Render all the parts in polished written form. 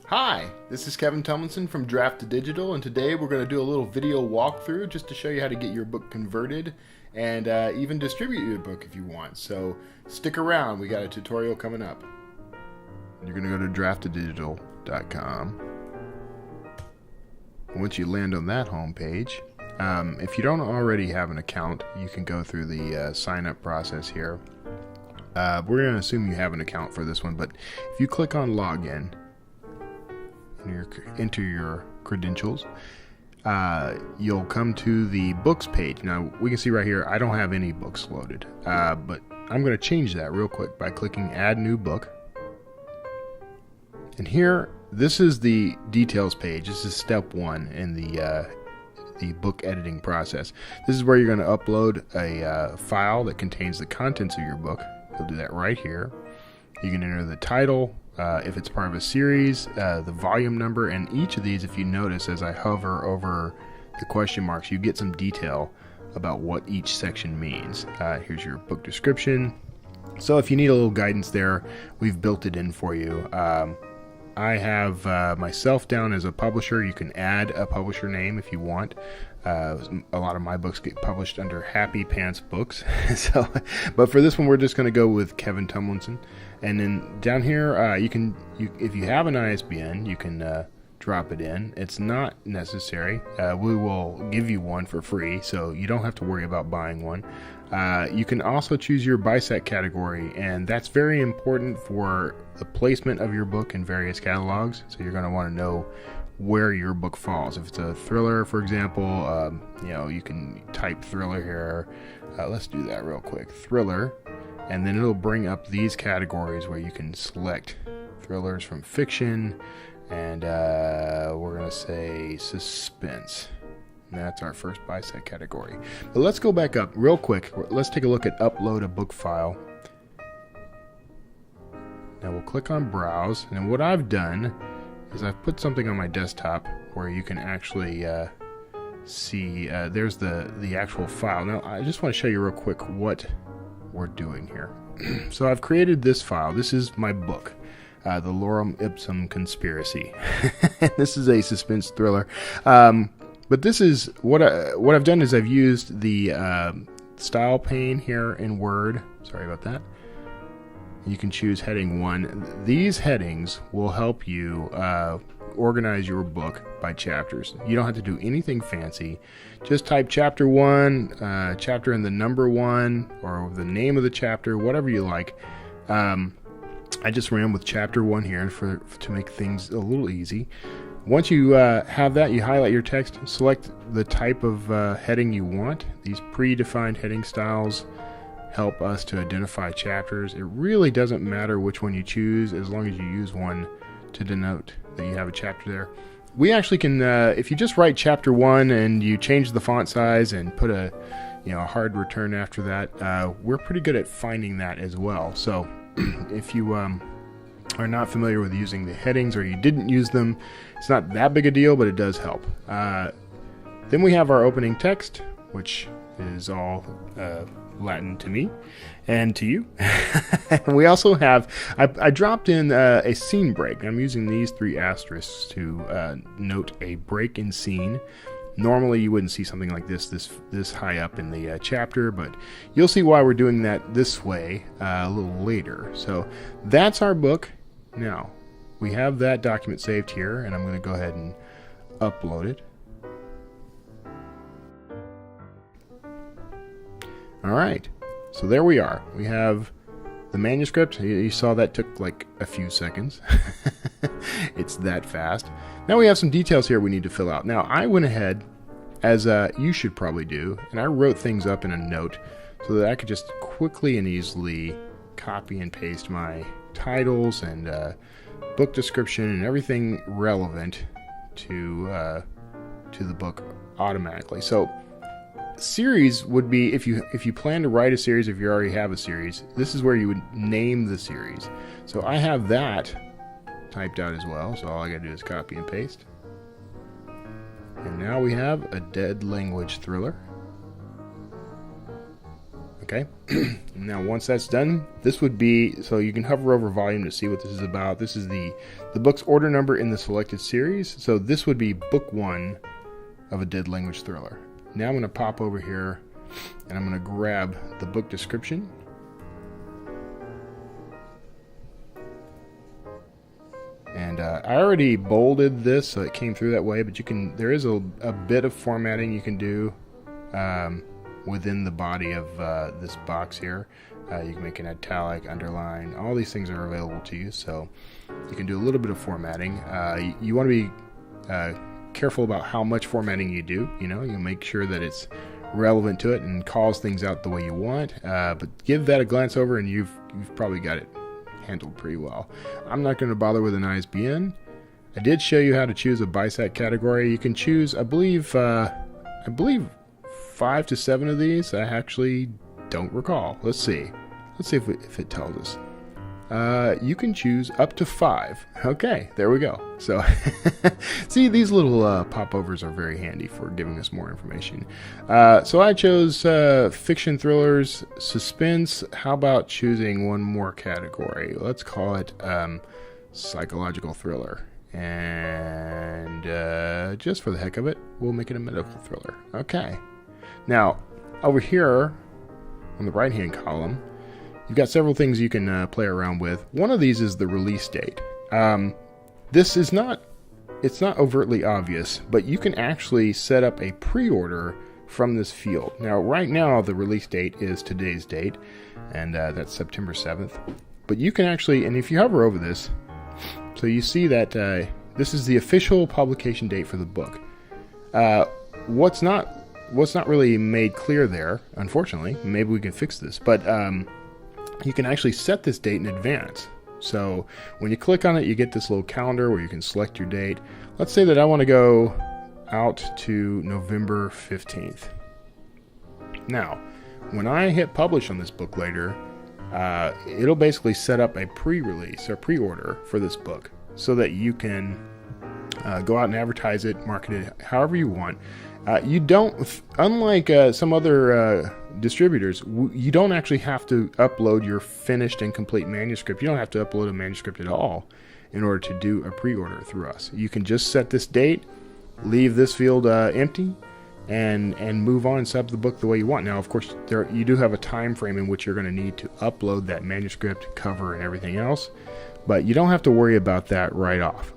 Hi, this is Kevin Tumlinson from Draft2Digital, and today we're going to do a little video walkthrough just to show you how to get your book converted and even distribute your book if you want. So stick around, we got a tutorial coming up. You're going to go to draft2digital.com. Once you land on that home page, if you don't already have an account, you can go through the sign up process here. We're going to assume you have an account for this one, but if you click on login, enter your credentials, you'll come to the books page. Now we can see right here I don't have any books loaded, but I'm going to change that real quick by clicking add new book. And here, this is the details page. This is step one in the book editing process. This is where you're going to upload a file that contains the contents of your book. You'll do that right here. You can enter the title, if it's part of a series, the volume number, and each of these, if you notice as I hover over the question marks, you get some detail about what each section means. Here's your book description. So if you need a little guidance there, we've built it in for you. I have myself down as a publisher. You can add a publisher name if you want. A lot of my books get published under Happy Pants Books. But for this one, we're just going to go with Kevin Tumlinson. And then down here, if you have an ISBN, you can drop it in. It's not necessary. We will give you one for free, so you don't have to worry about buying one. You can also choose your BISAC category, and that's very important for the placement of your book in various catalogs. So you're going to want to know where your book falls. If it's a thriller, for example, you can type thriller here. Let's do that real quick. Thriller. And then it'll bring up these categories where you can select thrillers from fiction, and we're going to say suspense. And that's our first BISAC category. But let's go back up real quick. Let's take a look at upload a book file. Now we'll click on browse, and what I've done is I've put something on my desktop where you can actually see there's the actual file. Now I just want to show you real quick what we're doing here. So I've created this file. This is my book, the Lorem Ipsum Conspiracy. This is a suspense thriller, but this is what I've done is I've used the style pane here in Word. Sorry about that. You can choose heading 1. These headings will help you organize your book by chapters. You don't have to do anything fancy. Just type chapter 1, chapter and the number 1, or the name of the chapter, whatever you like. I just ran with chapter 1 here to make things a little easy. Once you have that, you highlight your text, select the type of heading you want. These predefined heading styles help us to identify chapters. It really doesn't matter which one you choose as long as you use one to denote that you have a chapter there. We actually can, if you just write chapter 1 and you change the font size and put a hard return after that, we're pretty good at finding that as well. So if you are not familiar with using the headings, or you didn't use them, it's not that big a deal, but it does help. Then we have our opening text, which is all Latin to me and to you. And we also have, I dropped in a scene break. I'm using these 3 asterisks to note a break in scene. Normally you wouldn't see something like this high up in the chapter, but you'll see why we're doing that this way a little later. So that's our book. Now we have that document saved here, and I'm going to go ahead and upload it. Alright, so there we are. We have the manuscript. You saw that took like a few seconds. It's that fast. Now we have some details here we need to fill out. Now I went ahead, as you should probably do, and I wrote things up in a note so that I could just quickly and easily copy and paste my titles and book description and everything relevant to the book automatically. So series would be, if you plan to write a series, if you already have a series, this is where you would name the series. So I have that typed out as well, so all I gotta do is copy and paste. And now we have a dead language thriller. Okay, now once that's done, this would be, so you can hover over volume to see what this is about. This is the book's order number in the selected series. So this would be book 1 of a dead language thriller. Now I'm going to pop over here and I'm going to grab the book description. And I already bolded this so it came through that way, but you can, there is a bit of formatting you can do within the body of this box here. You can make an italic, underline, all these things are available to you, so you can do a little bit of formatting. You want to be careful about how much formatting you do. You make sure that it's relevant to it and calls things out the way you want, but give that a glance over and you've probably got it handled pretty well. I'm not going to bother with an ISBN. I did show you how to choose a BISAC category. You can choose, I believe 5 to 7 of these. I actually don't recall. Let's see if it tells us. You can choose up to 5. Okay, there we go. So see, these little popovers are very handy for giving us more information. So I chose fiction, thrillers, suspense. How about choosing one more category? Let's call it psychological thriller. And just for the heck of it, we'll make it a medical thriller. Okay. Now, over here on the right-hand column, you've got several things you can play around with. One of these is the release date. This is not, it's not overtly obvious, but you can actually set up a pre-order from this field. Now, right now, the release date is today's date, and that's September 7th. But you can actually, and if you hover over this, so you see that this is the official publication date for the book. What's not really made clear there, unfortunately, maybe we can fix this, but you can actually set this date in advance. So when you click on it, you get this little calendar where you can select your date. Let's say that I want to go out to November 15th. Now, when I hit publish on this book later, it'll basically set up a pre-release or pre-order for this book so that you can go out and advertise it, market it however you want. You don't, unlike some other distributors, you don't actually have to upload your finished and complete manuscript. You don't have to upload a manuscript at all in order to do a pre-order through us. You can just set this date, leave this field empty, and move on and set up the book the way you want. Now, of course, you do have a time frame in which you're going to need to upload that manuscript, cover, and everything else, but you don't have to worry about that right off.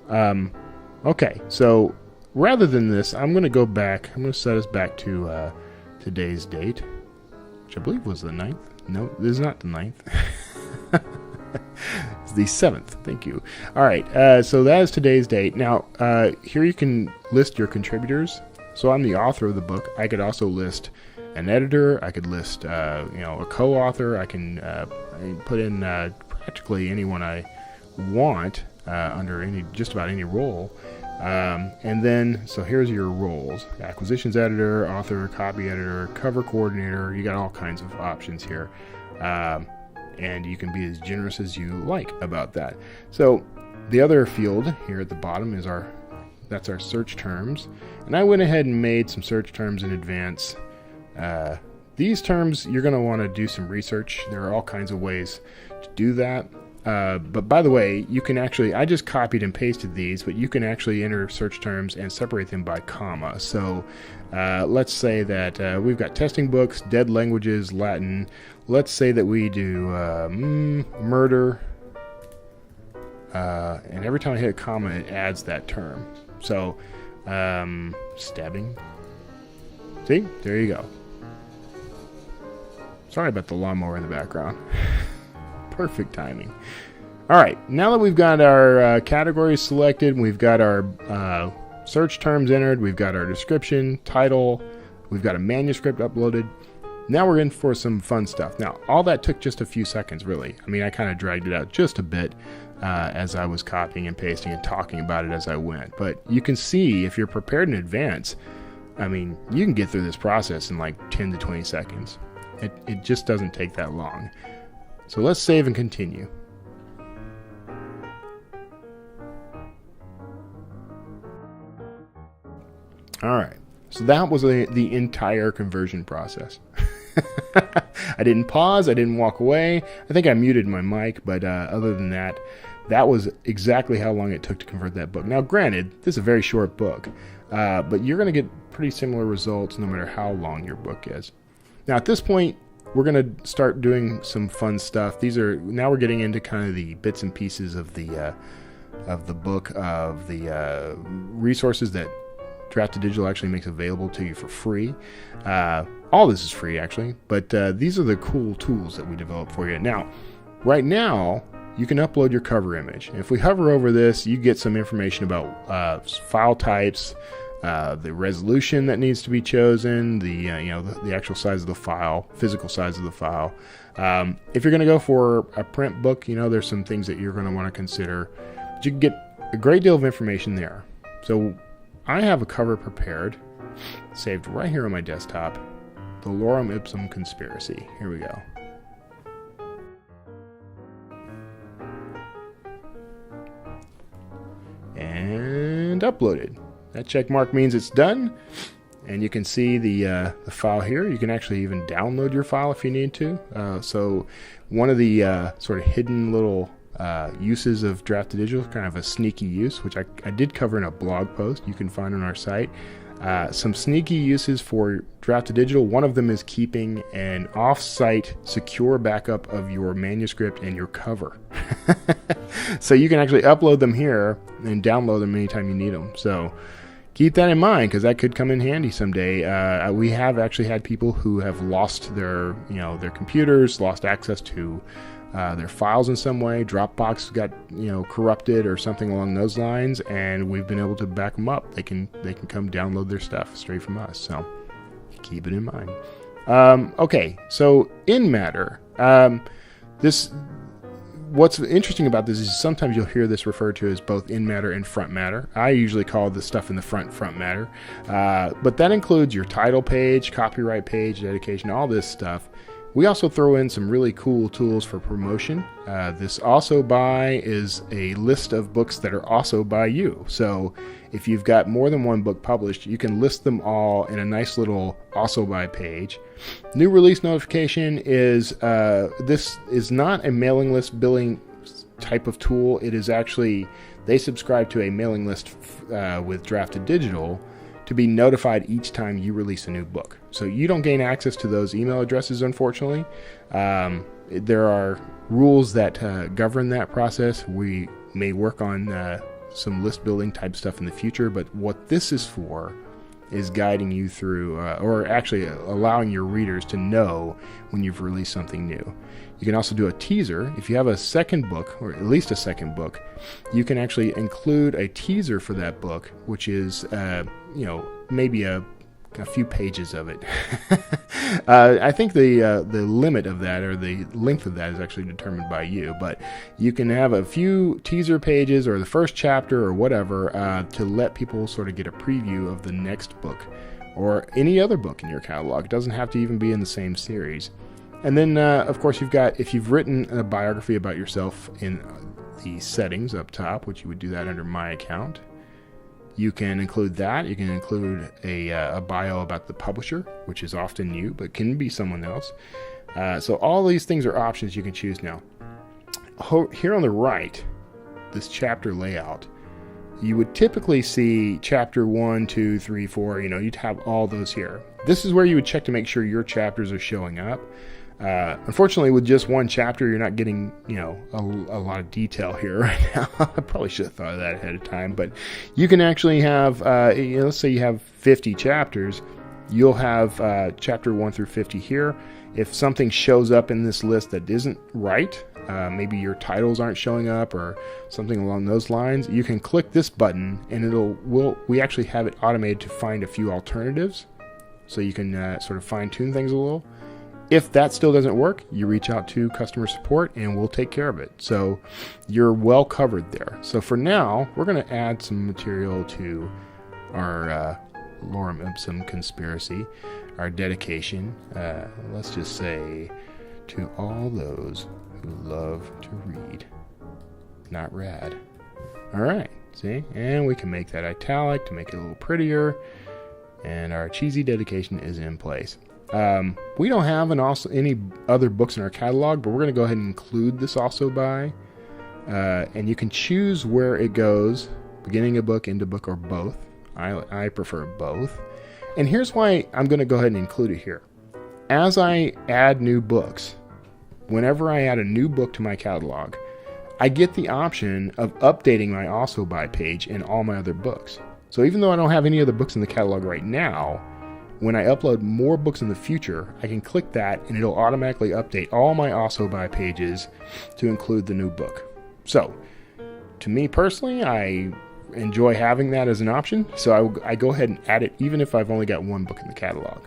Okay, so rather than this, I'm going to go back. I'm going to set us back to today's date, which I believe was the 9th. No, this is not the 9th. It's the 7th. Thank you. All right, so that is today's date. Now, here you can list your contributors. So I'm the author of the book. I could also list an editor. I could list, a co-author. I can put in practically anyone I want under just about any role. And then, so here's your roles: acquisitions editor, author, copy editor, cover coordinator. You got all kinds of options here. And you can be as generous as you like about that. So the other field here at the bottom is that's our search terms. And I went ahead and made some search terms in advance. These terms, you're going to want to do some research. There are all kinds of ways to do that. But by the way, you can actually, I just copied and pasted these, but you can actually enter search terms and separate them by comma. So let's say that we've got testing books, dead languages, Latin. Let's say that we do murder, and every time I hit a comma, it adds that term. So stabbing. See, there you go. Sorry about the lawnmower in the background. Perfect timing. All right, now that we've got our categories selected, we've got our search terms entered, we've got our description, title, we've got a manuscript uploaded. Now we're in for some fun stuff. Now, all that took just a few seconds, really. I mean, I kind of dragged it out just a bit as I was copying and pasting and talking about it as I went. But you can see, if you're prepared in advance, I mean, you can get through this process in like 10 to 20 seconds. It just doesn't take that long. So let's save and continue. All right, so that was the entire conversion process. I didn't pause. I didn't walk away. I think I muted my mic, but other than that, that was exactly how long it took to convert that book. Now, granted, this is a very short book, but you're going to get pretty similar results no matter how long your book is. Now, at this point, we're going to start doing some fun stuff. Now we're getting into kind of the bits and pieces of the book, of the resources that Draft2Digital actually makes available to you for free. All this is free, actually, but these are the cool tools that we develop for you. Now, right now, you can upload your cover image. If we hover over this, you get some information about file types, the resolution that needs to be chosen, the actual size of the file, physical size of the file. If you're going to go for a print book, there's some things that you're going to want to consider. But you can get a great deal of information there. So I have a cover prepared, saved right here on my desktop, the Lorem Ipsum Conspiracy. Here we go. And uploaded. That check mark means it's done, and you can see the file here. You can actually even download your file if you need to. So one of the sort of hidden little uses of Draft2Digital, kind of a sneaky use, which I did cover in a blog post you can find on our site. Some sneaky uses for Draft2Digital. One of them is keeping an off-site secure backup of your manuscript and your cover. So you can actually upload them here and download them anytime you need them. So keep that in mind, because that could come in handy someday. We have actually had people who have lost their computers, lost access to their files in some way. Dropbox got corrupted or something along those lines, and we've been able to back them up. They can come download their stuff straight from us. So keep it in mind. Okay, so in matter, what's interesting about this is sometimes you'll hear this referred to as both in matter and front matter. I usually call the stuff in the front matter, but that includes your title page, copyright page, dedication, all this stuff. We also throw in some really cool tools for promotion. This also by is a list of books that are also by you. So if you've got more than one book published, you can list them all in a nice little also by page. New release notification is, this is not a mailing list billing type of tool. It is actually, they subscribe to a mailing list with Draft2Digital to be notified each time you release a new book. So you don't gain access to those email addresses, unfortunately. There are rules that govern that process. We may work on some list building type stuff in the future, but what this is for is guiding you through, or actually allowing your readers to know when you've released something new. You can also do a teaser. If you have a second book, or at least a second book, you can actually include a teaser for that book, which is, maybe a few pages of it. I think the limit of that, or the length of that, is actually determined by you, but you can have a few teaser pages or the first chapter or whatever to let people sort of get a preview of the next book or any other book in your catalog. It doesn't have to even be in the same series. And then, of course, if you've written a biography about yourself in the settings up top, which you would do that under My Account, you can include that. You can include a bio about the publisher, which is often you, but can be someone else. So all these things are options you can choose now. Here on the right, this chapter layout, you would typically see chapter 1, 2, 3, 4, you'd have all those here. This is where you would check to make sure your chapters are showing up. Unfortunately, with just one chapter, you're not getting, a lot of detail here right now. I probably should have thought of that ahead of time, but you can actually have, let's say you have 50 chapters, you'll have chapter 1 through 50 here. If something shows up in this list that isn't right, maybe your titles aren't showing up or something along those lines, you can click this button and we actually have it automated to find a few alternatives, so you can sort of fine-tune things a little. If that still doesn't work, you reach out to customer support and we'll take care of it. So you're well covered there. So for now, we're going to add some material to our Lorem Ipsum Conspiracy, our dedication. Let's just say, to all those who love to read. Not rad. All right, see? And we can make that italic to make it a little prettier. And our cheesy dedication is in place. We don't have any other books in our catalog, but we're going to go ahead and include this also by. And you can choose where it goes, beginning a book, end a book, or both. I prefer both. And here's why I'm going to go ahead and include it here. As I add new books, whenever I add a new book to my catalog, I get the option of updating my also by page in all my other books. So even though I don't have any other books in the catalog right now, when I upload more books in the future, I can click that and it'll automatically update all my also by pages to include the new book. So, to me personally, I enjoy having that as an option, so I go ahead and add it even if I've only got one book in the catalog.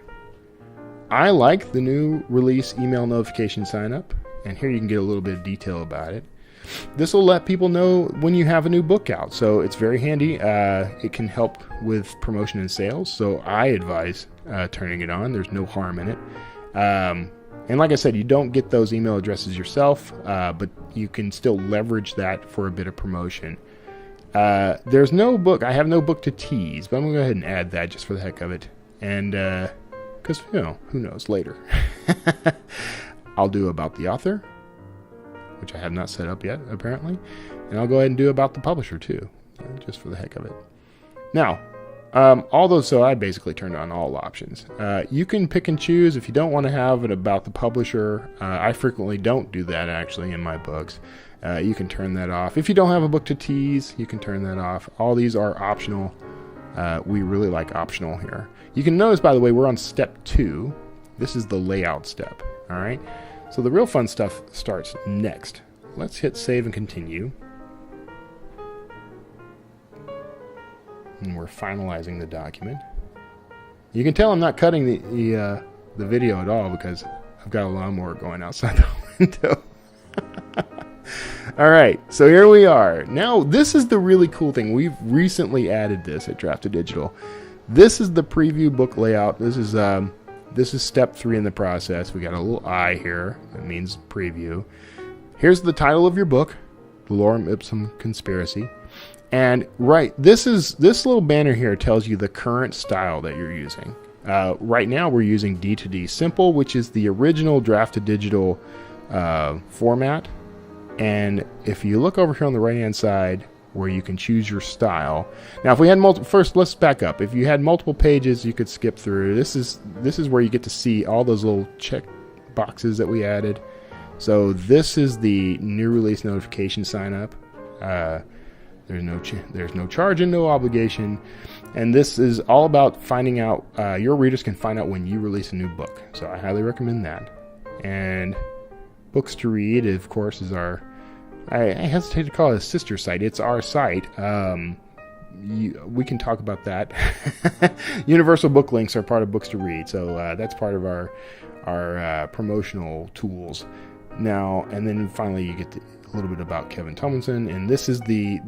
I like the new release email notification sign up, and here you can get a little bit of detail about it. This will let people know when you have a new book out, so it's very handy. It can help with promotion and sales, so I advise turning it on. There's no harm in it. And like I said, you don't get those email addresses yourself, but you can still leverage that for a bit of promotion. There's no book. I have no book to tease, but I'm going to go ahead and add that just for the heck of it. And because, who knows, later. I'll do about the author, which I have not set up yet, apparently. And I'll go ahead and do about the publisher, too, just for the heck of it. Now, although, so I basically turned on all options. You can pick and choose if you don't want to have it about the publisher. I frequently don't do that, actually, in my books. You can turn that off. If you don't have a book to tease, you can turn that off. All these are optional. We really like optional here. You can notice, by the way, we're on step 2. This is the layout step, all right? So the real fun stuff starts next. Let's hit save and continue. And we're finalizing the document. You can tell I'm not cutting the video at all because I've got a lawnmower going outside the window. All right, so here we are. Now, this is the really cool thing. We've recently added this at Draft2Digital. This is the preview book layout. This is step 3 in the process. We got a little I here. That means preview. Here's the title of your book, The Lorem Ipsum Conspiracy. And this little banner here tells you the current style that you're using. Right now we're using D2D Simple, which is the original Draft2Digital format. And if you look over here on the right hand side where you can choose your style. Now if we had first let's back up. If you had multiple pages you could skip through. This is where you get to see all those little check boxes that we added. So this is the new release notification sign up. There's no charge and no obligation. And this is all about finding out, your readers can find out when you release a new book. So I highly recommend that. And Books to Read, of course, is our, I hesitate to call it a sister site. It's our site. We can talk about that. Universal book links are part of Books to Read. So that's part of our promotional tools. Now, and then finally you get a little bit about Kevin Tumlinson. And this is the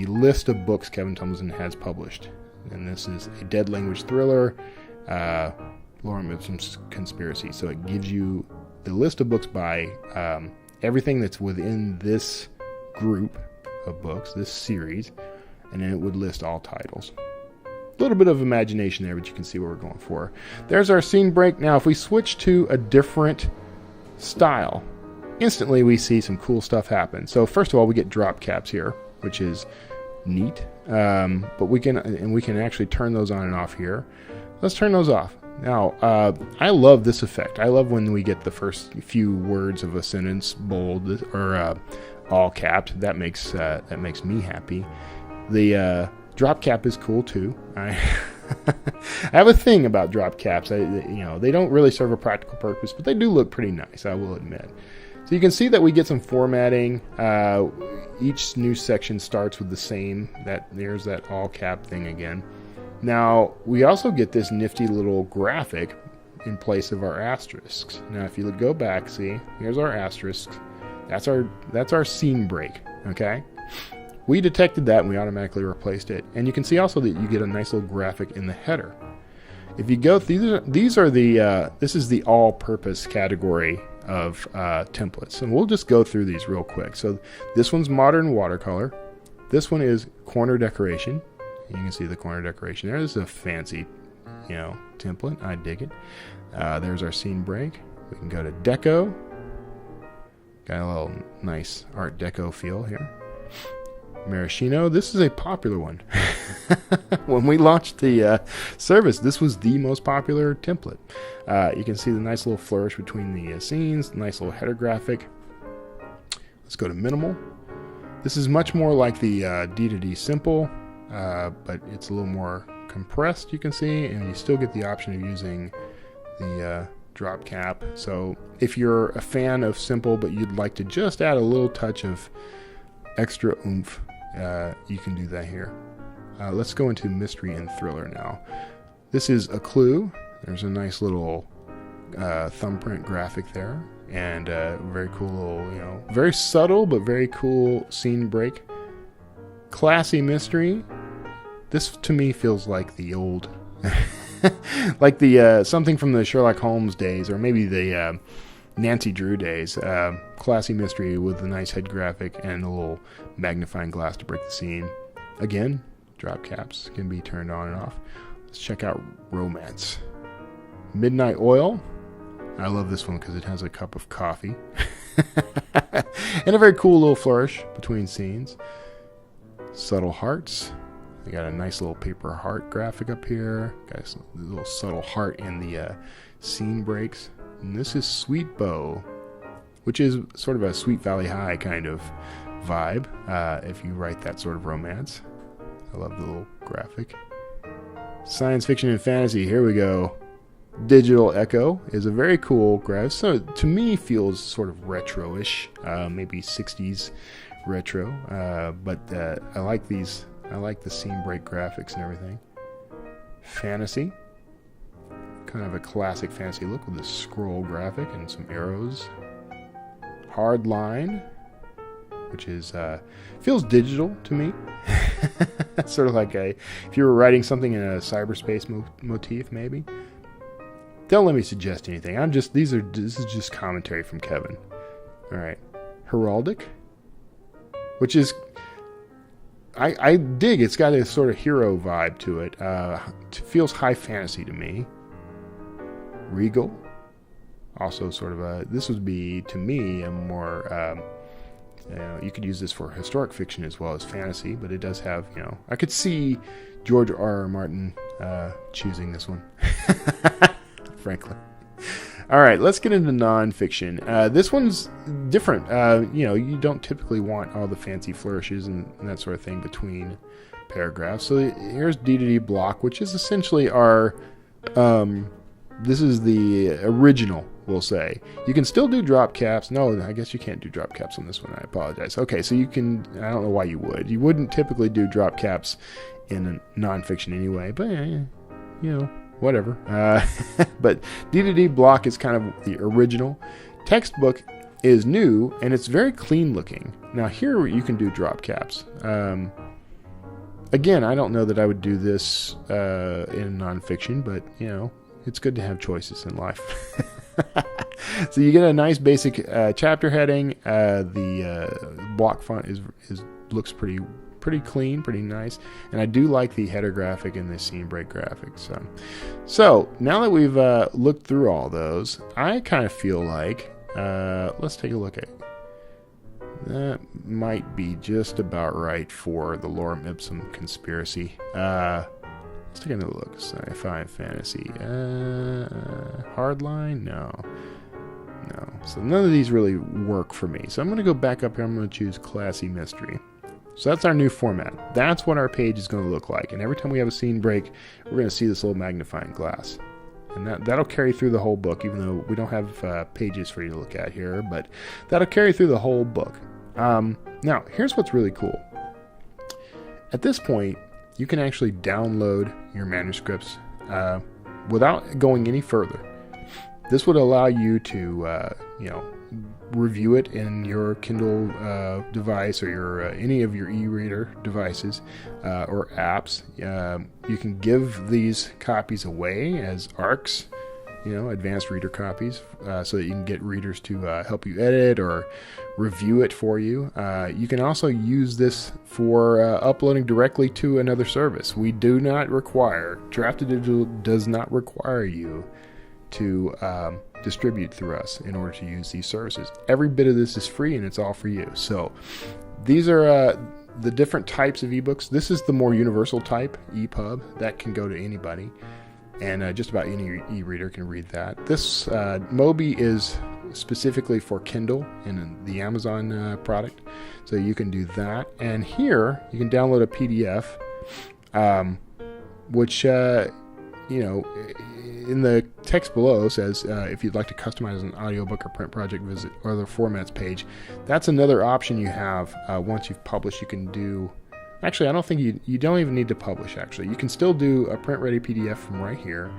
list of books Kevin Tumlinson has published. And this is a dead language thriller, Lorem Ipsum Conspiracy. So it gives you the list of books by everything that's within this group of books, this series, and then it would list all titles. A little bit of imagination there, but you can see what we're going for. There's our scene break. Now, if we switch to a different style, instantly we see some cool stuff happen. So first of all, we get drop caps here, which is neat. But we can actually turn those on and off here. Let's turn those off. Now, I love this effect. I love when we get the first few words of a sentence bold or all capped. That makes me happy. The drop cap is cool too. I have a thing about drop caps. They don't really serve a practical purpose, but they do look pretty nice, I will admit. So you can see that we get some formatting. Each new section starts with the same. There's that all cap thing again. Now, we also get this nifty little graphic in place of our asterisks. Now, if you go back, see, here's our asterisks. That's our scene break, okay? We detected that and we automatically replaced it. And you can see also that you get a nice little graphic in the header. If you go through, this is the all-purpose category of templates. And we'll just go through these real quick. So this one's modern watercolor. This one is corner decoration. You can see the corner decoration there. This is a fancy template. I dig it. There's our scene break. We can go to Deco. Got a little nice Art Deco feel here. Maraschino. This is a popular one. When we launched the service, this was the most popular template. You can see the nice little flourish between the scenes, nice little header graphic. Let's go to minimal. This is much more like the D2D simple, but it's a little more compressed, you can see, and you still get the option of using the drop cap. So if you're a fan of simple, but you'd like to just add a little touch of extra oomph, you can do that here. Let's go into mystery and thriller now. This is a clue. There's a nice little thumbprint graphic there, and very cool little, very subtle but very cool scene break. Classy mystery. This to me feels like the old, like the something from the Sherlock Holmes days, or maybe the Nancy Drew days. Classy mystery with a nice head graphic and a little magnifying glass to break the scene. Again, drop caps can be turned on and off. Let's check out romance. Midnight Oil. I love this one because it has a cup of coffee. And a very cool little flourish between scenes. Subtle Hearts. We got a nice little paper heart graphic up here. Got a little subtle heart in the scene breaks. And this is Sweet Bow, which is sort of a Sweet Valley High kind of vibe, if you write that sort of romance. I love the little graphic. Science fiction and fantasy. Here we go. Digital Echo is a very cool graphic. So to me feels sort of retro-ish, maybe 60s retro. But I like these. I like the scene break graphics and everything. Fantasy. Kind of a classic fantasy look with this scroll graphic and some arrows. Hard Line, which is feels digital to me. Sort of like if you were writing something in a cyberspace motif, maybe. Don't let me suggest anything. This is just commentary from Kevin. All right, Heraldic, which is I dig. It's got a sort of hero vibe to it. It feels high fantasy to me. Regal, also sort of this would be to me a more you could use this for historic fiction as well as fantasy, but it does have, I could see George R.R. Martin choosing this one. Frankly. All right, let's get into nonfiction. This one's different. You don't typically want all the fancy flourishes and that sort of thing between paragraphs. So here's D2D block, which is essentially our, this is the original, we'll say. You can still do drop caps. No, I guess you can't do drop caps on this one. I apologize. Okay, so you can, I don't know why you would. You wouldn't typically do drop caps in nonfiction anyway, but, whatever. But D2D block is kind of the original. Textbook is new, and it's very clean looking. Now here you can do drop caps. Again, I don't know that I would do this in nonfiction, but, it's good to have choices in life. So you get a nice basic chapter heading. The block font looks pretty clean, pretty nice, and I do like the header graphic and the scene break graphics. So now that we've looked through all those, I kind of feel like let's take a look at it. That might be just about right for the Lorem Ipsum conspiracy. Let's take another look. Sci-fi and fantasy. Hardline? No. So none of these really work for me. So I'm going to go back up here. I'm going to choose classy mystery. So that's our new format. That's what our page is going to look like. And every time we have a scene break, we're going to see this little magnifying glass. And that'll carry through the whole book, even though we don't have pages for you to look at here. But that'll carry through the whole book. Now, here's what's really cool. At this point, you can actually download your manuscripts without going any further. This would allow you to, review it in your Kindle device or your any of your e-reader devices or apps. You can give these copies away as ARCs, advanced reader copies, so that you can get readers to help you edit or review it for you. You can also use this for uploading directly to another service. We do not require, Draft2Digital does not require you to distribute through us in order to use these services. Every bit of this is free and it's all for you. So these are the different types of ebooks. This is the more universal type, ePub, that can go to anybody, and just about any e-reader can read that. This Mobi is specifically for Kindle and the Amazon product, so you can do that. And here you can download a PDF, which in the text below says if you'd like to customize an audiobook or print project, visit other formats page. That's another option you have. Once you've published, you can do, actually I don't think you don't even need to publish. Actually, you can still do a print ready PDF from right here.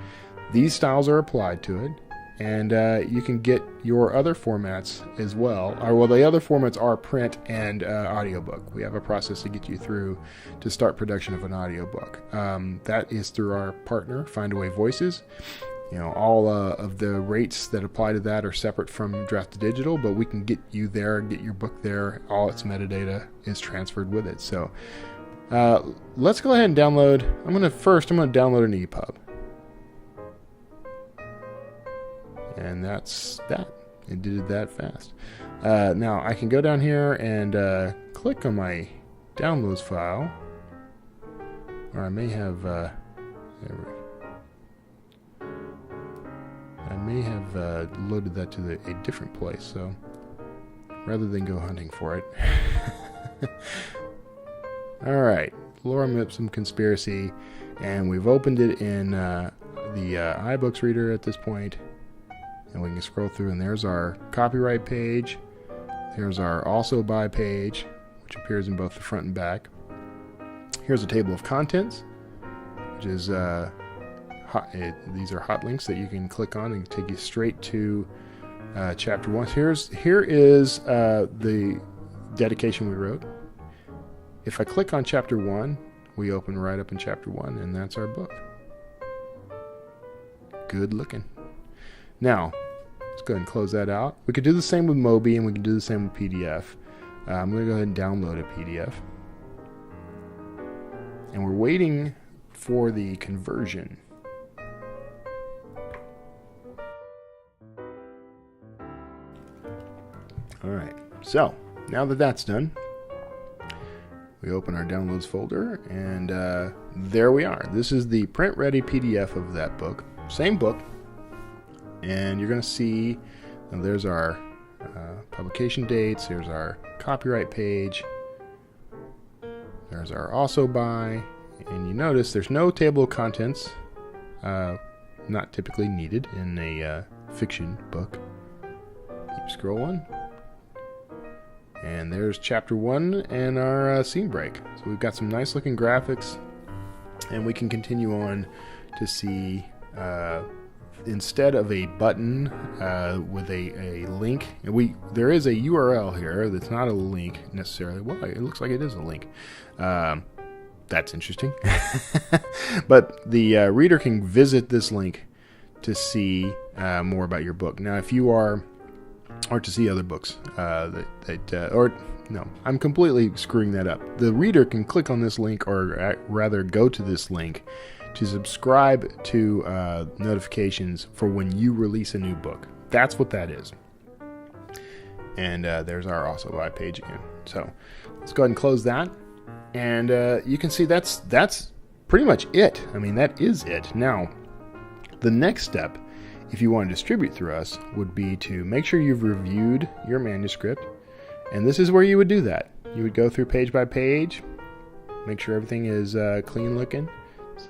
These styles are applied to it, and you can get your other formats as well. The other formats are print and audiobook. We have a process to get you through to start production of an audiobook. That is through our partner, Findaway Voices. All of the rates that apply to that are separate from Draft2Digital, but we can get you there, get your book there. All its metadata is transferred with it. So let's go ahead and download. I'm going to download an ePub. And that's that. It did it that fast. Now I can go down here and click on my downloads file, or I may have loaded that to a different place. So rather than go hunting for it, all right, Lorem Ipsum Conspiracy, and we've opened it in the iBooks reader at this point. And we can scroll through, and there's our copyright page. There's our also by page, which appears in both the front and back. Here's a table of contents, which is these are hot links that you can click on and take you straight to chapter 1. Here is the dedication we wrote. If I click on chapter 1, we open right up in chapter 1, and that's our book. Good looking. Now, let's go ahead and close that out. We could do the same with Mobi, and we can do the same with PDF. I'm going to go ahead and download a PDF. And we're waiting for the conversion. Alright, so now that that's done, we open our downloads folder, and there we are. This is the print-ready PDF of that book. Same book. And you're going to see, there's our publication dates, here's our copyright page, there's our also by, and you notice there's no table of contents, not typically needed in a fiction book. Keep scrolling. And there's chapter 1 and our scene break. So we've got some nice looking graphics, and we can continue on to see instead of a button with a link, and there is a URL here that's not a link necessarily. Well, it looks like it is a link. That's interesting. But the reader can visit this link to see more about your book. Now, if you are, or to see other books no, I'm completely screwing that up. The reader can click on this link, or rather go to this link to subscribe to notifications for when you release a new book. That's what that is. And there's our also by page again. So let's go ahead and close that. And you can see that's pretty much it. I mean, that is it. Now, the next step, if you want to distribute through us, would be to make sure you've reviewed your manuscript. And this is where you would do that. You would go through page by page, make sure everything is clean looking,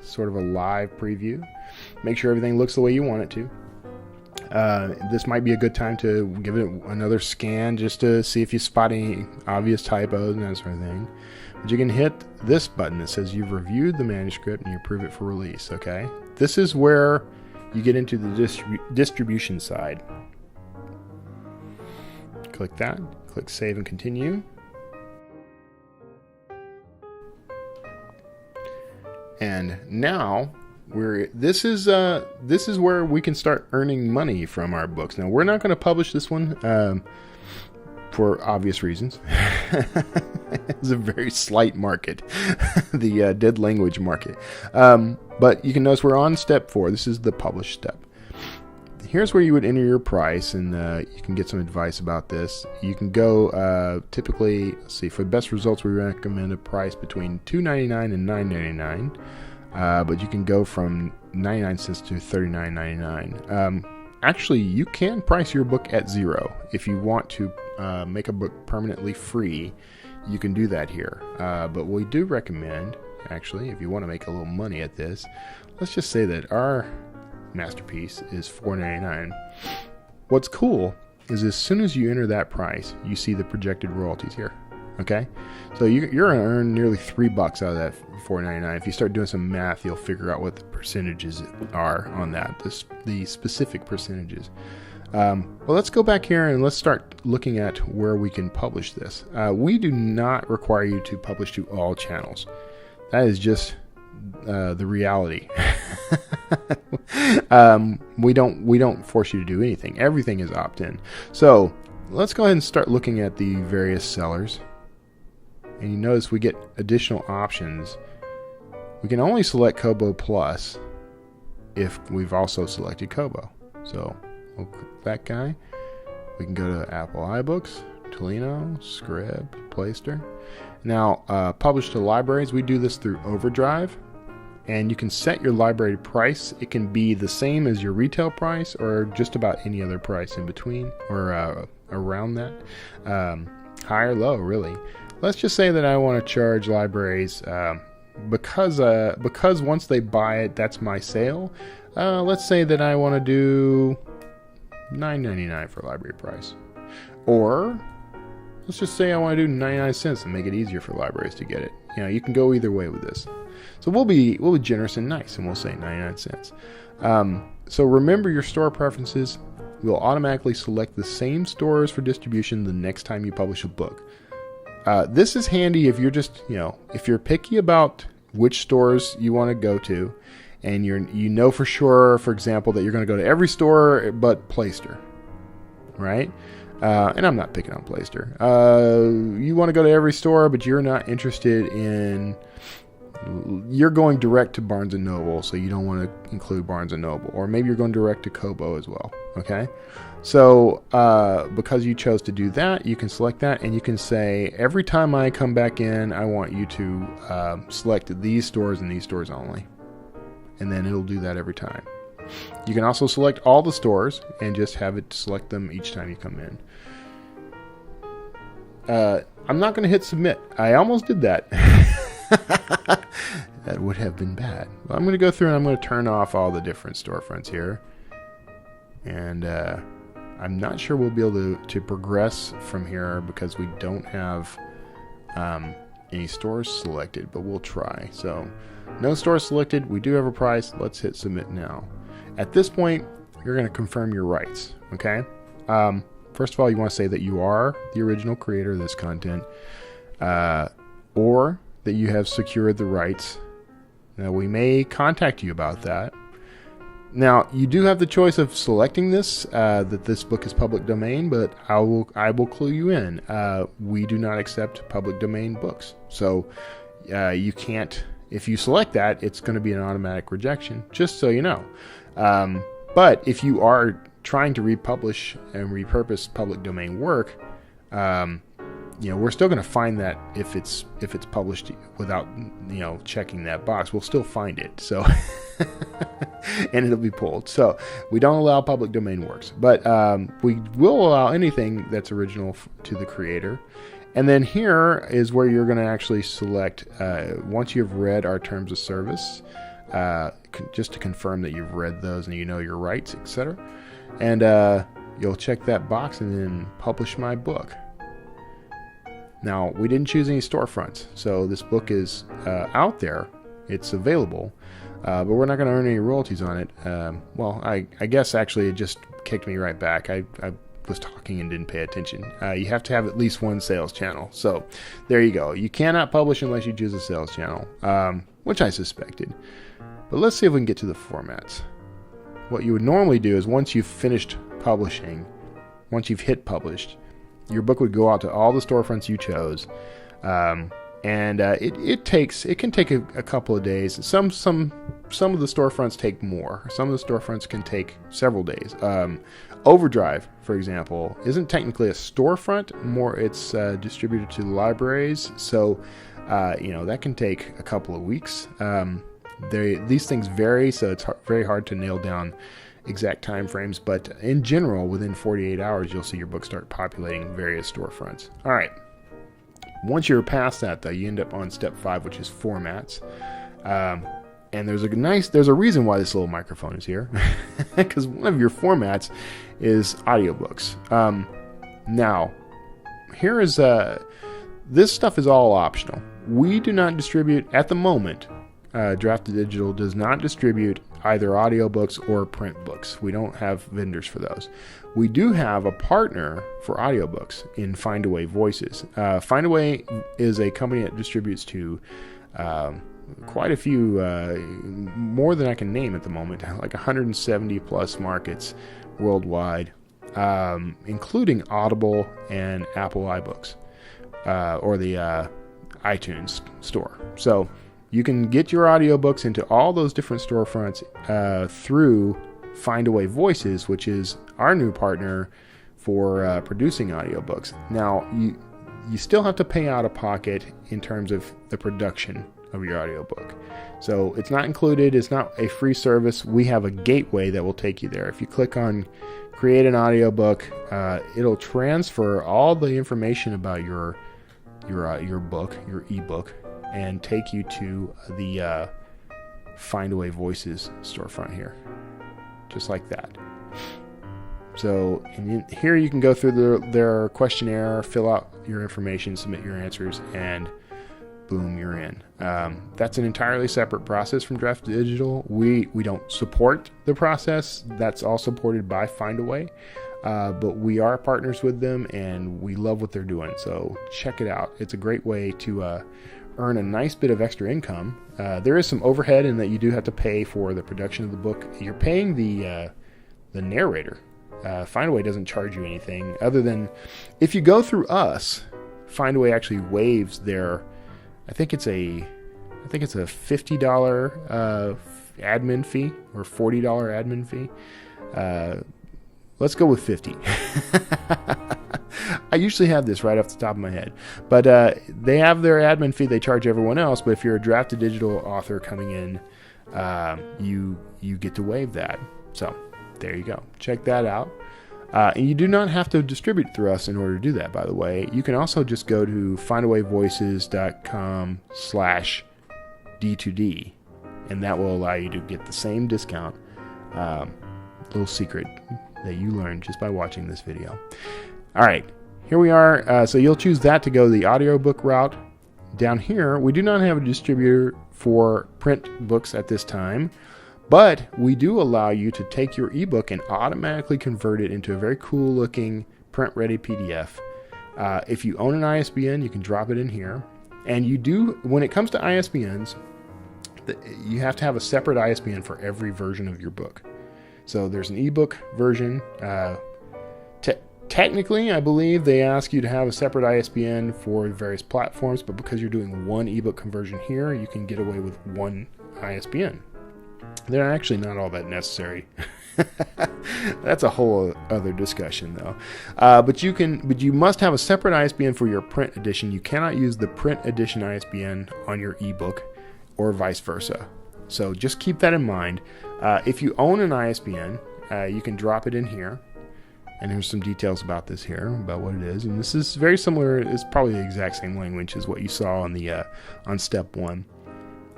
sort of a live preview. Make sure everything looks the way you want it to. This might be a good time to give it another scan just to see if you spot any obvious typos and that sort of thing. But you can hit this button that says you've reviewed the manuscript and you approve it for release. Okay, this is where you get into the distribution side. Click that. Click Save and Continue. And now this is where we can start earning money from our books. Now we're not going to publish this one for obvious reasons. It's a very slight market, the dead language market. But you can notice we're on step 4. This is the publish step. Here's where you would enter your price, and you can get some advice about this. You can go, typically, let's see, for the best results, we recommend a price between $2.99 and $9.99, but you can go from 99 cents to $39.99. Actually, you can price your book at 0. If you want to make a book permanently free, you can do that here. But we do recommend, actually, if you want to make a little money at this, let's just say that our masterpiece is $4.99. What's cool is as soon as you enter that price, you see the projected royalties here. Okay, so you're going to earn nearly $3 out of that $4.99. If you start doing some math, you'll figure out what the percentages are on that, the specific percentages. Well, let's go back here and let's start looking at where we can publish this. We do not require you to publish to all channels. That is just the reality. We don't force you to do anything. Everything is opt-in. So let's go ahead and start looking at the various sellers. And you notice we get additional options. We can only select Kobo Plus if we've also selected Kobo. So we'll click that guy. We can go to Apple iBooks, Tolino, Scrib, Playster. Now, publish to libraries. We do this through Overdrive. And you can set your library price. It can be the same as your retail price or just about any other price in between or around that. High or low, really. Let's just say that I want to charge libraries because once they buy it, that's my sale. Let's say that I want to do $9.99 for library price. Or let's just say I want to do 99 cents and make it easier for libraries to get it. You know, you can go either way with this. So we'll be generous and nice, and we'll say 99 cents. So remember your store preferences. We'll automatically select the same stores for distribution the next time you publish a book. This is handy if you're just, if you're picky about which stores you want to go to, and you know for sure, for example, that you're going to go to every store but Playster, right? And I'm not picking on Playster. You want to go to every store, but you're not interested in. You're going direct to Barnes & Noble, so you don't want to include Barnes & Noble. Or maybe you're going direct to Kobo as well, okay? So because you chose to do that, you can select that, and you can say, every time I come back in, I want you to select these stores and these stores only. And then it'll do that every time. You can also select all the stores and just have it select them each time you come in. I'm not going to hit submit. I almost did that. That would have been bad. Well, I'm going to go through and I'm going to turn off all the different storefronts here. And I'm not sure we'll be able to progress from here because we don't have any stores selected, but we'll try. So no stores selected. We do have a price. Let's hit submit now. At this point, you're going to confirm your rights. Okay. First of all, you want to say that you are the original creator of this content, or that you have secured the rights. Now, we may contact you about that. Now, you do have the choice of selecting this, that this book is public domain, but I will clue you in. We do not accept public domain books. So you can't, if you select that, it's going to be an automatic rejection, just so you know. But if you are trying to republish and repurpose public domain work, we're still going to find that if it's published without checking that box, we'll still find it. So and it'll be pulled. So we don't allow public domain works, but we will allow anything that's original to the creator. And then here is where you're going to actually select once you've read our terms of service, just to confirm that you've read those and you know your rights, etc. And you'll check that box and then publish my book. Now, we didn't choose any storefronts, so this book is out there. It's available, but we're not going to earn any royalties on it. Well, I guess actually it just kicked me right back. I was talking and didn't pay attention. You have to have at least one sales channel. So there you go. You cannot publish unless you choose a sales channel, which I suspected. But let's see if we can get to the formats. What you would normally do is once you've finished publishing, once you've hit published, your book would go out to all the storefronts you chose. It can take a couple of days. Some of the storefronts take more. Some of the storefronts can take several days. Overdrive, for example, isn't technically a storefront. More, it's distributed to libraries. So, that can take a couple of weeks. These things vary, so it's very hard to nail down exact time frames. But in general, within 48 hours, you'll see your book start populating various storefronts. All right. Once you're past that, though, you end up on step 5, which is formats. And there's a reason why this little microphone is here, because one of your formats is audiobooks. Now, here is this stuff is all optional. We do not distribute at the moment. Draft2Digital does not distribute either audiobooks or print books. We don't have vendors for those. We do have a partner for audiobooks in Findaway Voices. Findaway is a company that distributes to quite a few, more than I can name at the moment, like 170 plus markets worldwide, including Audible and Apple iBooks, or the iTunes store. So you can get your audiobooks into all those different storefronts through Findaway Voices, which is our new partner for producing audiobooks. Now, you still have to pay out of pocket in terms of the production of your audiobook. So it's not included. It's not a free service. We have a gateway that will take you there. If you click on create an audiobook, it'll transfer all the information about your book, your ebook, and take you to the Findaway Voices storefront here, just like that. So here you can go through their questionnaire, fill out your information, submit your answers, and boom, you're in. That's an entirely separate process from Draft2Digital. We don't support the process. That's all supported by Findaway. But we are partners with them, and we love what they're doing. So check it out. It's a great way to earn a nice bit of extra income. There is some overhead in that you do have to pay for the production of the book. You're paying the narrator. Findaway doesn't charge you anything other than if you go through us. Findaway actually waives their, I think it's a $50 admin fee or $40 admin fee. Let's go with 50. I usually have this right off the top of my head, but they have their admin fee they charge everyone else. But if you're a Draft2Digital author coming in, you get to waive that. So there you go. Check that out. And you do not have to distribute through us in order to do that, by the way. You can also just go to findawayvoices.com/D2D, and that will allow you to get the same discount. Little secret that you learned just by watching this video. All right, here we are. So you'll choose that to go the audiobook route. Down here, we do not have a distributor for print books at this time, but we do allow you to take your ebook and automatically convert it into a very cool looking print-ready PDF. If you own an ISBN, you can drop it in here. And you do, when it comes to ISBNs, you have to have a separate ISBN for every version of your book. So there's an ebook version. Technically, I believe they ask you to have a separate ISBN for various platforms, but because you're doing one ebook conversion here, you can get away with one ISBN. They're actually not all that necessary. That's a whole other discussion, though. But you must have a separate ISBN for your print edition. You cannot use the print edition ISBN on your ebook, or vice versa. So just keep that in mind. If you own an ISBN, you can drop it in here. And there's some details about this here, about what it is. And this is very similar. It's probably the exact same language as what you saw on the on step 1.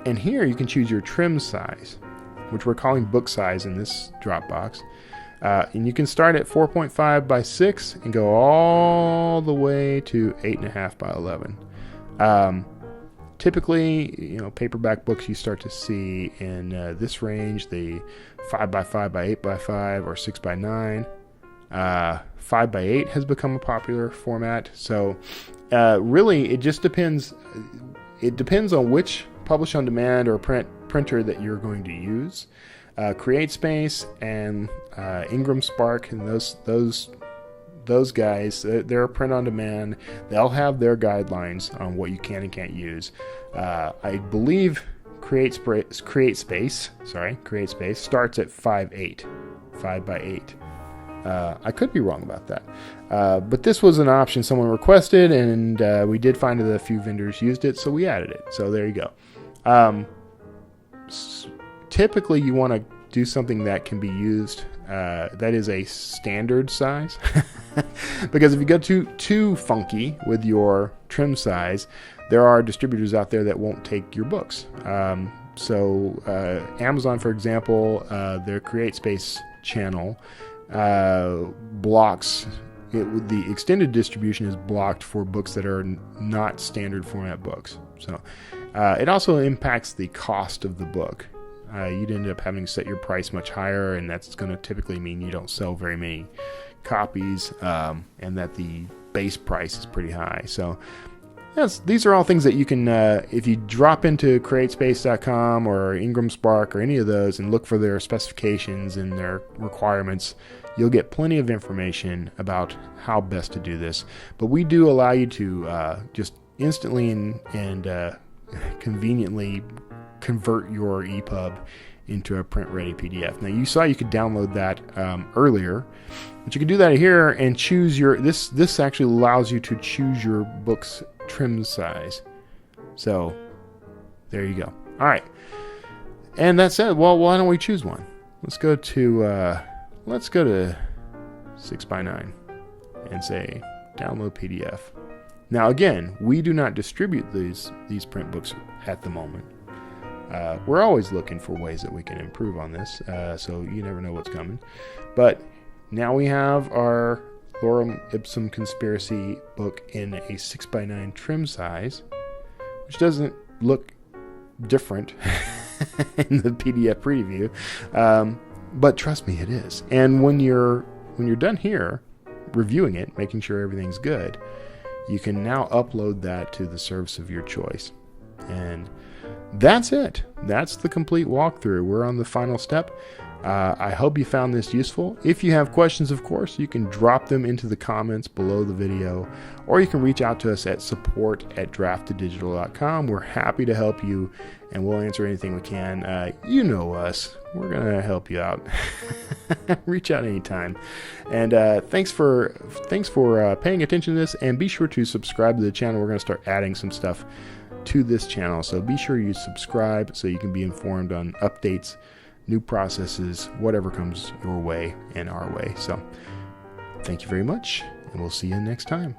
And here you can choose your trim size, which we're calling book size in this drop box. And you can start at 4.5 by 6 and go all the way to 8.5 by 11. Typically, paperback books you start to see in this range, the 5 by 5 by 8 by 5 or 6 by 9. 5 by 8 has become a popular format. So really, it just depends. It depends on which publish on demand or print printer that you're going to use. CreateSpace and Ingram Spark and those guys, they're print on demand. They'll have their guidelines on what you can and can't use. I believe CreateSpace starts at 5 by 8. I could be wrong about that. But this was an option someone requested, and we did find that a few vendors used it, so we added it. So there you go. Typically, you want to do something that can be used that is a standard size. Because if you go too funky with your trim size, there are distributors out there that won't take your books. So Amazon, for example, their CreateSpace channel blocks it. The extended distribution is blocked for books that are not standard format books. So it also impacts the cost of the book. You'd end up having to set your price much higher, and that's going to typically mean you don't sell very many copies, and that the base price is pretty high. So yes, these are all things that you can, if you drop into CreateSpace.com or Ingram Spark or any of those and look for their specifications and their requirements, you'll get plenty of information about how best to do this. But we do allow you to just instantly and conveniently convert your ePub into a print-ready PDF. Now, you saw you could download that earlier, but you can do that here and choose your. This actually allows you to choose your book's trim size. So there you go. All right, and that said, well, why don't we choose one? Let's go to 6x9 and say download PDF. Now, again, we do not distribute these print books at the moment. We're always looking for ways that we can improve on this, so you never know what's coming. But now we have our Lorem Ipsum Conspiracy book in a 6x9 trim size, which doesn't look different in the PDF preview, but trust me, it is. And when you're done here, reviewing it, making sure everything's good, you can now upload that to the service of your choice. And that's it. That's the complete walkthrough. We're on the final step. I hope you found this useful. If you have questions, of course, you can drop them into the comments below the video, or you can reach out to us at support@draft2digital.com. We're happy to help you, and we'll answer anything we can. You know us. We're going to help you out. Reach out anytime. And thanks for paying attention to this, and be sure to subscribe to the channel. We're going to start adding some stuff to this channel, so be sure you subscribe so you can be informed on updates, new processes, whatever comes your way and our way. So thank you very much, and we'll see you next time.